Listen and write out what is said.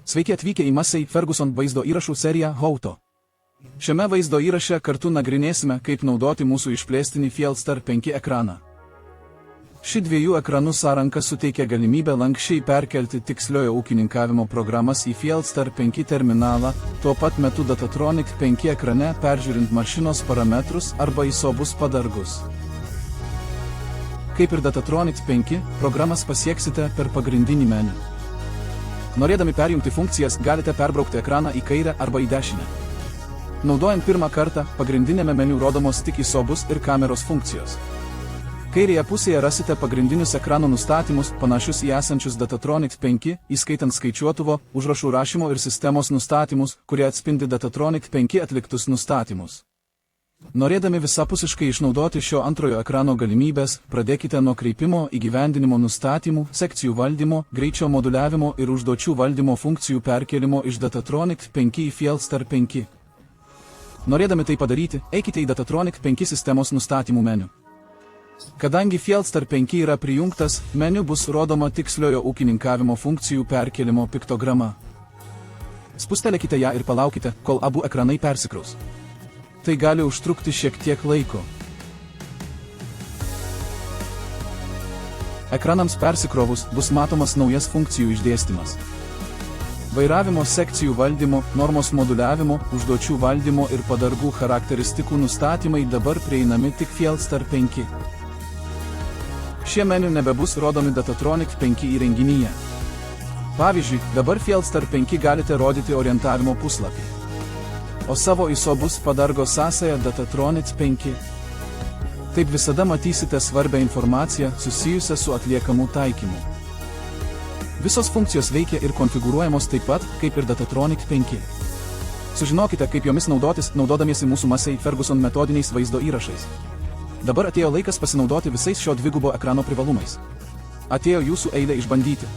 Sveiki atvykę į Massey Ferguson vaizdo įrašų seriją How to. Šiame vaizdo įraše kartu nagrinėsime, kaip naudoti mūsų išplėstinį Fielstar 5 ekraną. Ši dviejų ekranų sąranka suteikia galimybę lankščiai perkelti tiksliojo ūkininkavimo programas į Fielstar 5 terminalą, tuo pat metu Datatronic 5 ekrane peržiūrint mašinos parametrus arba įsobus padargus. Kaip ir Datatronic 5, programas pasieksite per pagrindinį meniu. Norėdami perjungti funkcijas, galite perbraukti ekraną į kairę arba į dešinę. Naudojant pirmą kartą, pagrindinėme meniu rodomos tik įsobus ir kameros funkcijos. Kairėje pusėje rasite pagrindinius ekrano nustatymus, panašius į esančius Datatronic 5, įskaitant skaičiuotuvo, užrašų rašymo ir sistemos nustatymus, kurie atspindi Datatronic 5 atliktus nustatymus. Norėdami visapusiškai išnaudoti šio antrojo ekrano galimybės, pradėkite nuo kreipimo įgyvendinimo nustatymų, sekcijų valdymo, greičio moduliavimo ir užduočių valdymo funkcijų perkelimo iš Datatronic 5 į Fielstar 5. Norėdami tai padaryti, eikite į Datatronic 5 sistemos nustatymų meniu. Kadangi Fielstar 5 yra prijungtas, meniu bus rodoma tiksliojo ūkininkavimo funkcijų perkelimo piktograma. Spustelėkite ją ir palaukite, kol abu ekranai persikraus. Tai gali užtrukti šiek tiek laiko. Ekranams persikrovus bus matomas naujas funkcijų išdėstymas. Vairavimo sekcijų valdymo, normos moduliavimo, užduočių valdymo ir padargų charakteristikų nustatymai dabar prieinami tik Fielstar 5. Šie meniu nebebus rodomi Datatronic 5 įrenginyje. Pavyzdžiui, dabar Fielstar 5 galite rodyti orientavimo puslapį, o savo įsobus padargo sąsają Datatronic 5. Taip visada matysite svarbią informaciją susijusią su atliekamu taikymu. Visos funkcijos veikia ir konfigūruojamos taip pat, kaip ir Datatronic 5. Sužinokite, kaip jomis naudotis, naudodamiesi mūsų Massey Ferguson metodiniais vaizdo įrašais. Dabar atėjo laikas pasinaudoti visais šio dvigubo ekrano privalumais. Atėjo jūsų eilė išbandyti.